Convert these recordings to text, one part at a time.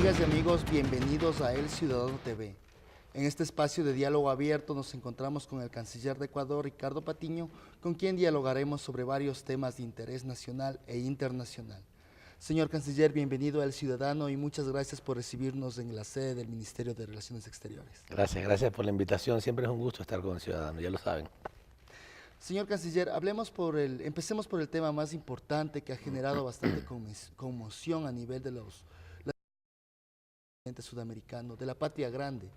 Amigas y amigos, bienvenidos a El Ciudadano TV. En este espacio de diálogo abierto nos encontramos con el canciller de Ecuador, Ricardo Patiño, con quien dialogaremos sobre varios temas de interés nacional e internacional. Señor canciller, bienvenido a El Ciudadano y muchas gracias por recibirnos en la sede del Ministerio de Relaciones Exteriores. Gracias por la invitación. Siempre es un gusto estar con el ciudadano, ya lo saben. Señor canciller, empecemos por el tema más importante que ha generado bastante conmoción a nivel de los sudamericanos, de la patria grande,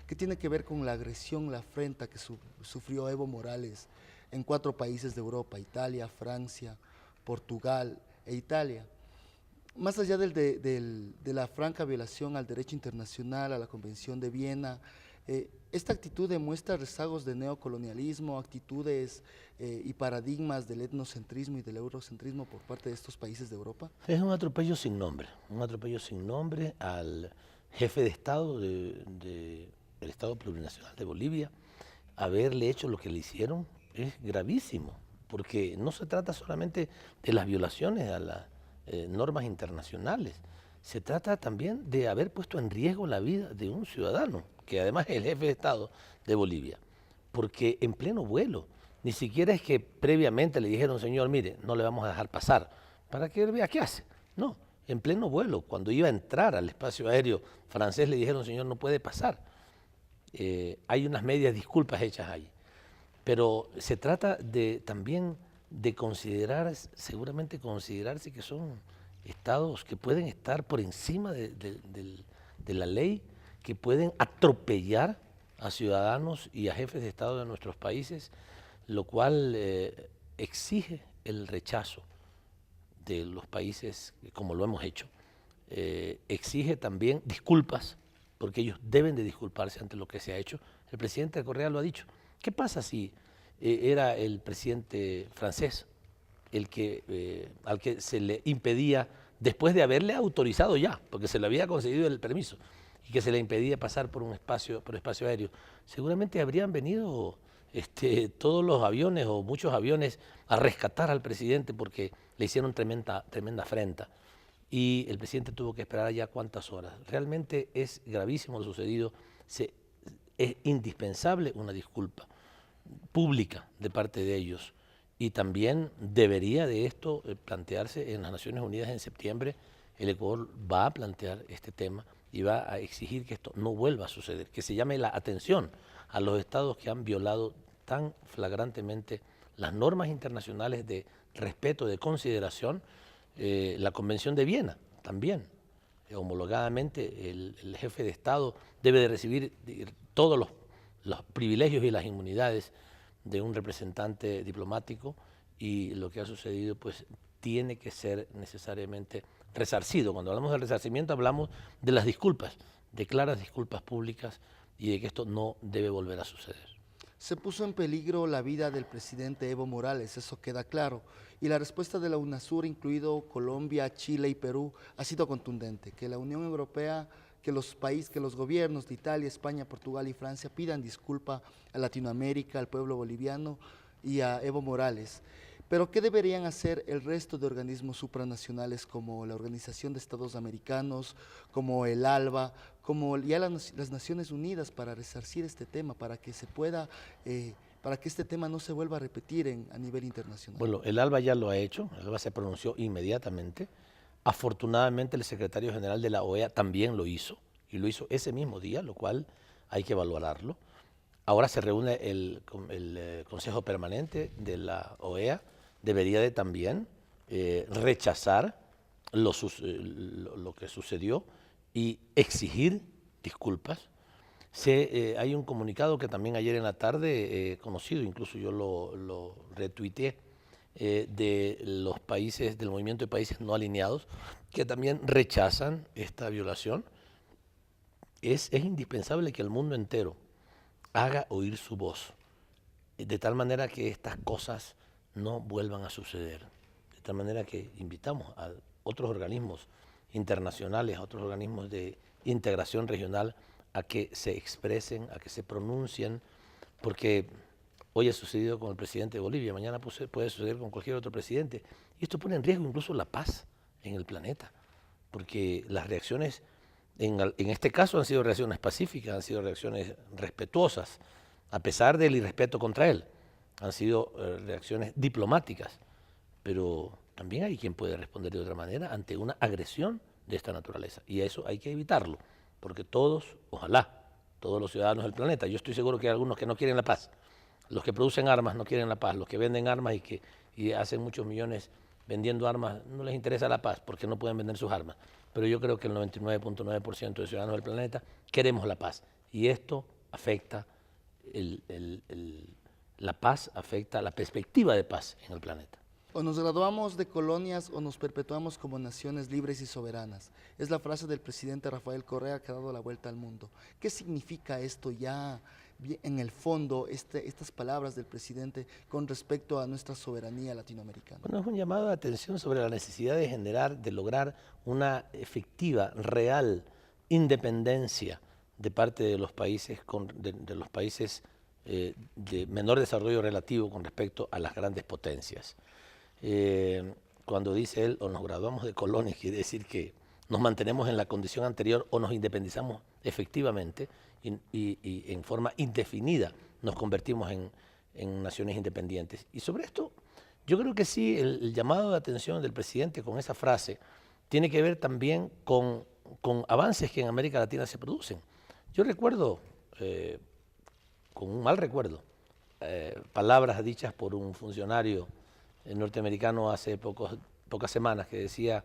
que tiene que ver con la agresión, la afrenta que sufrió Evo Morales en 4 países de Europa: Italia, Francia, Portugal e Italia. Más allá de la franca violación al derecho internacional, a la Convención de Viena, esta actitud demuestra rezagos de neocolonialismo, actitudes y paradigmas del etnocentrismo y del eurocentrismo por parte de estos países de Europa. Es un atropello sin nombre al jefe de Estado del Estado Plurinacional de Bolivia. Haberle hecho lo que le hicieron es gravísimo, porque no se trata solamente de las violaciones a las normas internacionales, se trata también de haber puesto en riesgo la vida de un ciudadano, que además es el jefe de Estado de Bolivia, porque en pleno vuelo, ni siquiera es que previamente le dijeron, señor, mire, no le vamos a dejar pasar, para que él vea qué hace. No, en pleno vuelo, cuando iba a entrar al espacio aéreo francés, le dijeron, señor, no puede pasar. Hay unas medias disculpas hechas ahí, pero se trata también de seguramente considerarse que son estados que pueden estar por encima de la ley, que pueden atropellar a ciudadanos y a jefes de Estado de nuestros países, lo cual exige el rechazo de los países como lo hemos hecho. Exige también disculpas, porque ellos deben de disculparse ante lo que se ha hecho. El presidente Correa lo ha dicho. ¿Qué pasa si era el presidente francés al que se le impedía, después de haberle autorizado ya, porque se le había concedido el permiso, y que se le impedía pasar por espacio aéreo? Seguramente habrían venido todos los aviones o muchos aviones a rescatar al presidente porque le hicieron tremenda afrenta. Y el presidente tuvo que esperar ya cuántas horas. Realmente es gravísimo lo sucedido. Es indispensable una disculpa pública de parte de ellos. Y también debería de esto plantearse en las Naciones Unidas en septiembre. El Ecuador va a plantear este tema y va a exigir que esto no vuelva a suceder, que se llame la atención a los estados que han violado tan flagrantemente las normas internacionales de respeto, de consideración. La Convención de Viena también, homologadamente el jefe de Estado debe de recibir todos los privilegios y las inmunidades de un representante diplomático, y lo que ha sucedido pues tiene que ser necesariamente resarcido. Cuando hablamos de resarcimiento hablamos de las disculpas, de claras disculpas públicas, y de que esto no debe volver a suceder. Se puso en peligro la vida del presidente Evo Morales, eso queda claro, y la respuesta de la UNASUR, incluido Colombia, Chile y Perú, ha sido contundente, que la Unión Europea, que los gobiernos de Italia, España, Portugal y Francia pidan disculpa a Latinoamérica, al pueblo boliviano y a Evo Morales. Pero ¿qué deberían hacer el resto de organismos supranacionales como la Organización de Estados Americanos, como el ALBA, como ya las Naciones Unidas para resarcir este tema, para que para que este tema no se vuelva a repetir a nivel internacional? Bueno, el ALBA ya lo ha hecho, el ALBA se pronunció inmediatamente. Afortunadamente el secretario general de la OEA también lo hizo, y lo hizo ese mismo día, lo cual hay que valorarlo. Ahora se reúne el Consejo Permanente de la OEA, debería de también rechazar lo que sucedió y exigir disculpas. Hay un comunicado que también ayer en la tarde, conocido, incluso yo lo retuiteé, de los países, del movimiento de países no alineados, que también rechazan esta violación. Es indispensable que el mundo entero haga oír su voz, de tal manera que estas cosas no vuelvan a suceder. De tal manera que invitamos a otros organismos internacionales, a otros organismos de integración regional, a que se expresen, a que se pronuncien, porque hoy ha sucedido con el presidente de Bolivia, mañana puede suceder con cualquier otro presidente, y esto pone en riesgo incluso la paz en el planeta, porque las reacciones En este caso han sido reacciones pacíficas, han sido reacciones respetuosas, a pesar del irrespeto contra él. Han sido reacciones diplomáticas, pero también hay quien puede responder de otra manera ante una agresión de esta naturaleza. Y eso hay que evitarlo, porque todos, ojalá, todos los ciudadanos del planeta, yo estoy seguro que hay algunos que no quieren la paz, los que producen armas no quieren la paz, los que venden armas y hacen muchos millones vendiendo armas, no les interesa la paz porque no pueden vender sus armas. Pero yo creo que el 99.9% de ciudadanos del planeta queremos la paz. Y esto afecta, la paz afecta la perspectiva de paz en el planeta. O nos graduamos de colonias o nos perpetuamos como naciones libres y soberanas. Es la frase del presidente Rafael Correa que ha dado la vuelta al mundo. ¿Qué significa esto ya en el fondo, estas palabras del presidente con respecto a nuestra soberanía latinoamericana? Bueno, es un llamado de atención sobre la necesidad de lograr una efectiva, real independencia de parte de los países, de los países de menor desarrollo relativo con respecto a las grandes potencias. Cuando dice él, o nos graduamos de colonias, quiere decir que nos mantenemos en la condición anterior o nos independizamos efectivamente y en forma indefinida nos convertimos en naciones independientes. Y sobre esto, yo creo que sí, el llamado de atención del presidente con esa frase tiene que ver también con avances que en América Latina se producen. Yo recuerdo, con un mal recuerdo, palabras dichas por un funcionario norteamericano hace pocas semanas que decía,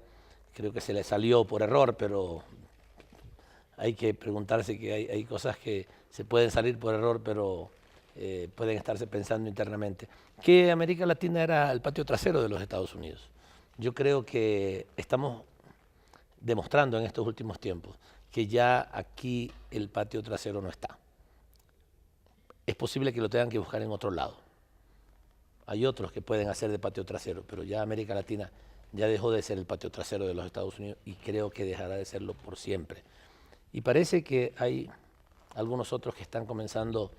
creo que se le salió por error, pero hay que preguntarse que hay cosas que se pueden salir por error, pero pueden estarse pensando internamente, que América Latina era el patio trasero de los Estados Unidos. Yo creo que estamos demostrando en estos últimos tiempos que ya aquí el patio trasero no está. Es posible que lo tengan que buscar en otro lado. Hay otros que pueden hacer de patio trasero, pero ya América Latina ya dejó de ser el patio trasero de los Estados Unidos y creo que dejará de serlo por siempre. Y parece que hay algunos otros que están comenzando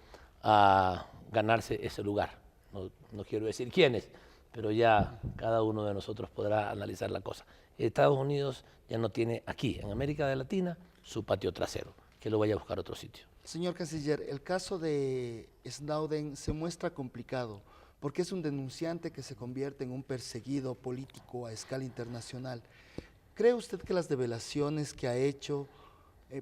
a ganarse ese lugar. No quiero decir quiénes, pero ya cada uno de nosotros podrá analizar la cosa. Estados Unidos ya no tiene aquí, en América Latina, su patio trasero, que lo vaya a buscar a otro sitio. Señor canciller, el caso de Snowden se muestra complicado porque es un denunciante que se convierte en un perseguido político a escala internacional. ¿Cree usted que las revelaciones que ha hecho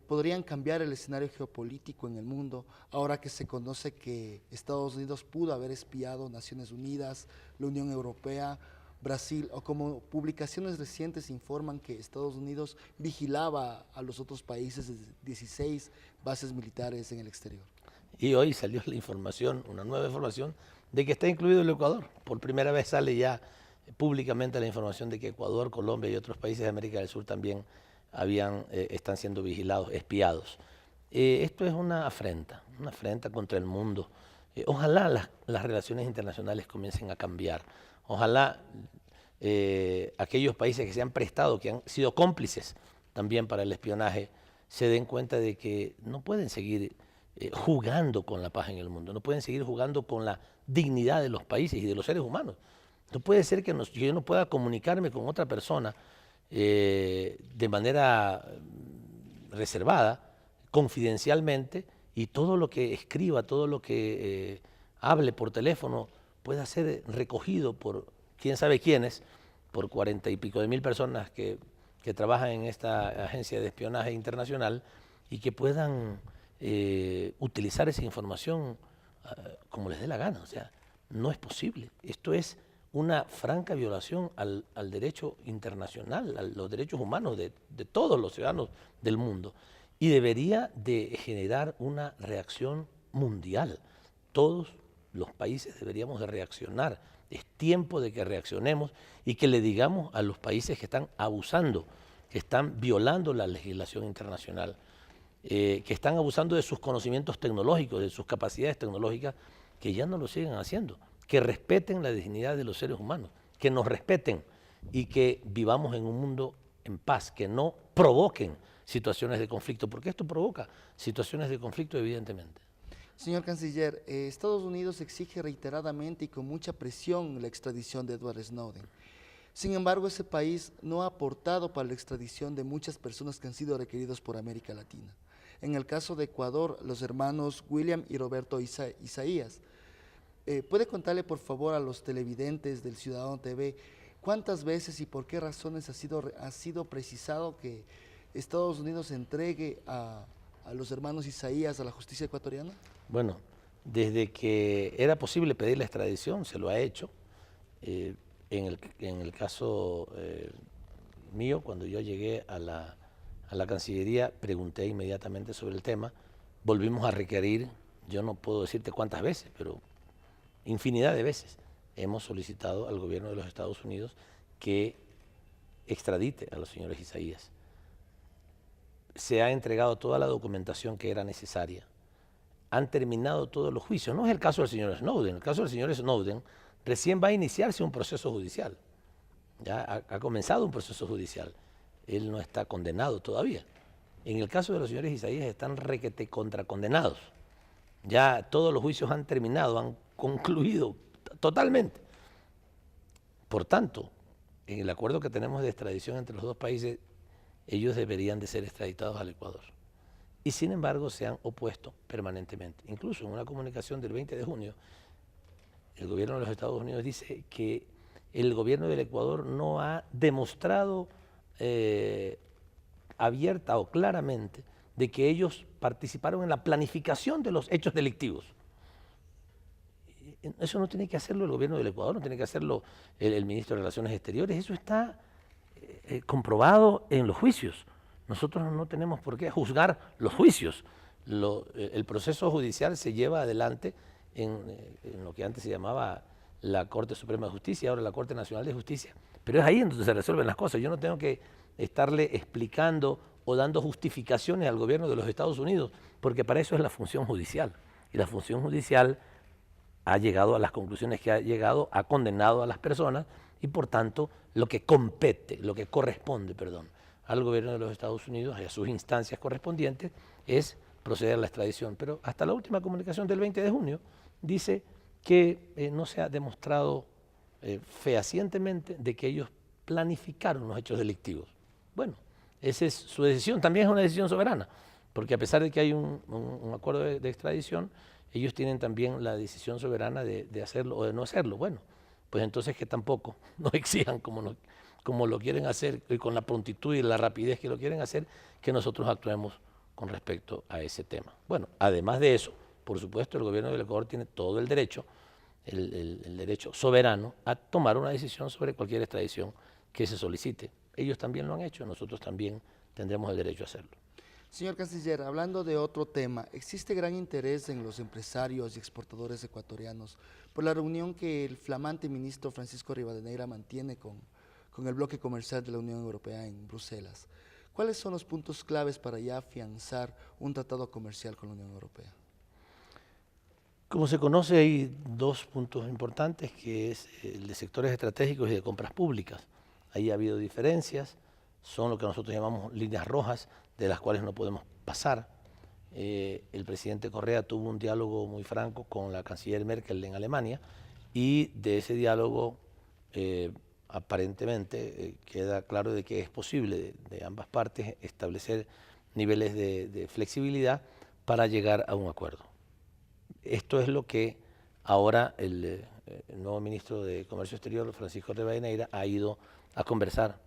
podrían cambiar el escenario geopolítico en el mundo, ahora que se conoce que Estados Unidos pudo haber espiado Naciones Unidas, la Unión Europea, Brasil, o como publicaciones recientes informan que Estados Unidos vigilaba a los otros países de 16 bases militares en el exterior? Y hoy salió la información, una nueva información, de que está incluido el Ecuador. Por primera vez sale ya públicamente la información de que Ecuador, Colombia y otros países de América del Sur también están siendo vigilados, espiados. Esto es una afrenta contra el mundo. Ojalá las relaciones internacionales comiencen a cambiar. Ojalá aquellos países que se han prestado, que han sido cómplices también para el espionaje, se den cuenta de que no pueden seguir jugando con la paz en el mundo, no pueden seguir jugando con la dignidad de los países y de los seres humanos. No puede ser que yo no pueda comunicarme con otra persona de manera reservada, confidencialmente, y todo lo que escriba, todo lo que hable por teléfono pueda ser recogido por quién sabe quiénes, por 40 y pico de mil personas que trabajan en esta agencia de espionaje internacional y que puedan utilizar esa información como les dé la gana. O sea, no es posible. Esto es una franca violación al derecho internacional, a los derechos humanos de todos los ciudadanos del mundo. Y debería de generar una reacción mundial. Todos los países deberíamos de reaccionar. Es tiempo de que reaccionemos y que le digamos a los países que están abusando, que están violando la legislación internacional, que están abusando de sus conocimientos tecnológicos, de sus capacidades tecnológicas, que ya no lo sigan haciendo, que respeten la dignidad de los seres humanos, que nos respeten y que vivamos en un mundo en paz, que no provoquen situaciones de conflicto, porque esto provoca situaciones de conflicto evidentemente. Señor canciller, Estados Unidos exige reiteradamente y con mucha presión la extradición de Edward Snowden. Sin embargo, ese país no ha aportado para la extradición de muchas personas que han sido requeridos por América Latina. En el caso de Ecuador, los hermanos William y Roberto Isaías. ¿Puede contarle, por favor, a los televidentes del Ciudadano TV cuántas veces y por qué razones ha sido precisado que Estados Unidos entregue a los hermanos Isaías a la justicia ecuatoriana? Bueno, desde que era posible pedir la extradición, se lo ha hecho. En el caso mío, cuando yo llegué a la Cancillería, pregunté inmediatamente sobre el tema, volvimos a requerir, yo no puedo decirte cuántas veces, pero infinidad de veces hemos solicitado al gobierno de los Estados Unidos que extradite a los señores Isaías. Se ha entregado toda la documentación que era necesaria. Han terminado todos los juicios. No es el caso del señor Snowden. En el caso del señor Snowden, recién va a iniciarse un proceso judicial. Ya ha comenzado un proceso judicial. Él no está condenado todavía. En el caso de los señores Isaías están requete contracondenados. Ya todos los juicios han terminado, han concluido totalmente. Por tanto, en el acuerdo que tenemos de extradición entre los dos países, ellos deberían de ser extraditados al Ecuador. Y sin embargo se han opuesto permanentemente. Incluso en una comunicación del 20 de junio, el gobierno de los Estados Unidos dice que el gobierno del Ecuador no ha demostrado abierta o claramente de que ellos participaron en la planificación de los hechos delictivos. Eso no tiene que hacerlo el gobierno del Ecuador, no tiene que hacerlo el ministro de Relaciones Exteriores, eso está comprobado en los juicios. Nosotros no tenemos por qué juzgar los juicios. El proceso judicial se lleva adelante en lo que antes se llamaba la Corte Suprema de Justicia, ahora la Corte Nacional de Justicia. Pero es ahí en donde se resuelven las cosas. Yo no tengo que estarle explicando o dando justificaciones al gobierno de los Estados Unidos, porque para eso es la función judicial. Y la función judicial ha llegado a las conclusiones que ha llegado, ha condenado a las personas y por tanto lo que compete, lo que corresponde, perdón, al gobierno de los Estados Unidos y a sus instancias correspondientes es proceder a la extradición. Pero hasta la última comunicación del 20 de junio dice que no se ha demostrado fehacientemente de que ellos planificaron los hechos delictivos. Bueno, esa es su decisión, también es una decisión soberana, porque a pesar de que hay un acuerdo de extradición, ellos tienen también la decisión soberana de hacerlo o de no hacerlo. Bueno, pues entonces que tampoco nos exijan como lo quieren hacer y con la prontitud y la rapidez que lo quieren hacer, que nosotros actuemos con respecto a ese tema. Bueno, además de eso, por supuesto, el gobierno del Ecuador tiene todo el derecho, el derecho soberano a tomar una decisión sobre cualquier extradición que se solicite. Ellos también lo han hecho, nosotros también tendremos el derecho a hacerlo. Señor Canciller, hablando de otro tema, existe gran interés en los empresarios y exportadores ecuatorianos por la reunión que el flamante ministro Francisco Rivadeneira mantiene con el bloque comercial de la Unión Europea en Bruselas. ¿Cuáles son los puntos claves para ya afianzar un tratado comercial con la Unión Europea? Como se conoce, hay dos puntos importantes, que es el de sectores estratégicos y de compras públicas. Ahí ha habido diferencias, son lo que nosotros llamamos líneas rojas, de las cuales no podemos pasar. El presidente Correa tuvo un diálogo muy franco con la canciller Merkel en Alemania y de ese diálogo aparentemente queda claro de que es posible de ambas partes establecer niveles de flexibilidad para llegar a un acuerdo. Esto es lo que ahora el nuevo ministro de Comercio Exterior, Francisco Rivadeneira, ha ido a conversar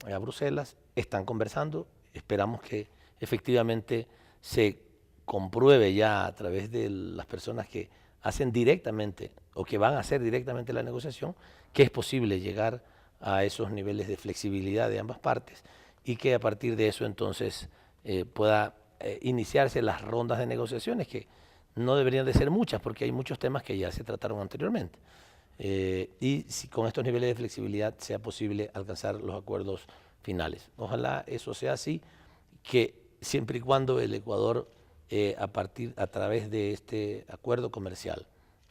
a Bruselas. Están conversando, esperamos que efectivamente se compruebe ya a través de las personas que hacen directamente o que van a hacer directamente la negociación, que es posible llegar a esos niveles de flexibilidad de ambas partes y que a partir de eso entonces pueda iniciarse las rondas de negociaciones, que no deberían de ser muchas porque hay muchos temas que ya se trataron anteriormente. Y si con estos niveles de flexibilidad sea posible alcanzar los acuerdos finales. Ojalá eso sea así, que siempre y cuando el Ecuador, a través de este acuerdo comercial,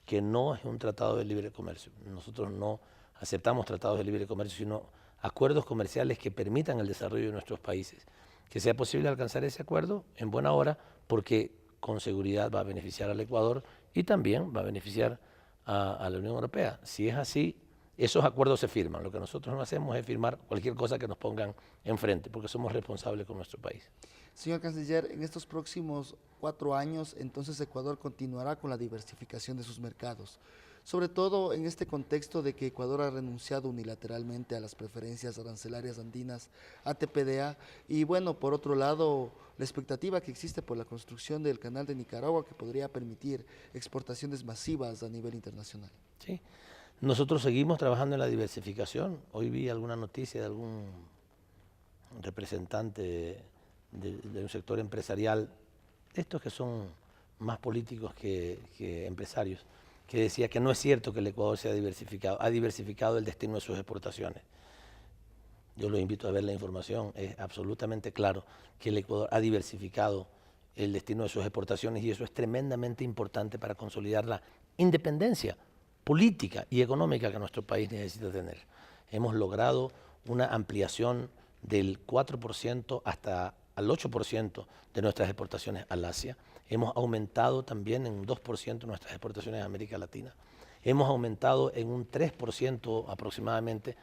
que no es un tratado de libre comercio, nosotros no aceptamos tratados de libre comercio, sino acuerdos comerciales que permitan el desarrollo de nuestros países, que sea posible alcanzar ese acuerdo en buena hora, porque con seguridad va a beneficiar al Ecuador y también va a beneficiar a la Unión Europea. Si es así, esos acuerdos se firman. Lo que nosotros no hacemos es firmar cualquier cosa que nos pongan enfrente, porque somos responsables con nuestro país. Señor Canciller, en estos próximos 4 años, entonces Ecuador continuará con la diversificación de sus mercados, sobre todo en este contexto de que Ecuador ha renunciado unilateralmente a las preferencias arancelarias andinas ATPDA y bueno, por otro lado, la expectativa que existe por la construcción del canal de Nicaragua que podría permitir exportaciones masivas a nivel internacional. ¿Sí? Nosotros seguimos trabajando en la diversificación. Hoy vi alguna noticia de algún representante de un sector empresarial, estos que son más políticos que empresarios, que decía que no es cierto que el Ecuador se ha diversificado el destino de sus exportaciones. Yo los invito a ver la información, es absolutamente claro que el Ecuador ha diversificado el destino de sus exportaciones y eso es tremendamente importante para consolidar la independencia política y económica que nuestro país necesita tener. Hemos logrado una ampliación del 4% hasta al 8% de nuestras exportaciones al Asia. Hemos aumentado también en un 2% nuestras exportaciones a América Latina. Hemos aumentado en un 3% aproximadamente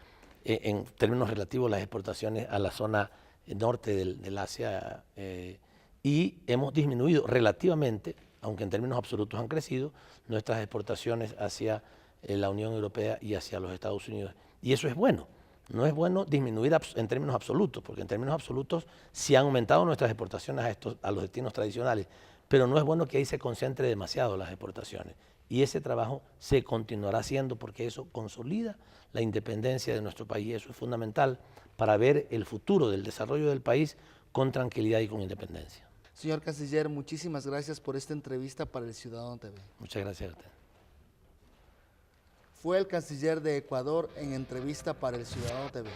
en términos relativos las exportaciones a la zona norte del Asia y hemos disminuido relativamente, aunque en términos absolutos han crecido, nuestras exportaciones hacia la Unión Europea y hacia los Estados Unidos. Y eso es bueno. No es bueno disminuir en términos absolutos, porque en términos absolutos sí han aumentado nuestras exportaciones a los destinos tradicionales, pero no es bueno que ahí se concentre demasiado las exportaciones. Y ese trabajo se continuará haciendo porque eso consolida la independencia de nuestro país. Eso es fundamental para ver el futuro del desarrollo del país con tranquilidad y con independencia. Señor Canciller, muchísimas gracias por esta entrevista para El Ciudadano TV. Muchas gracias a usted. Fue el canciller de Ecuador en entrevista para El Ciudadano TV.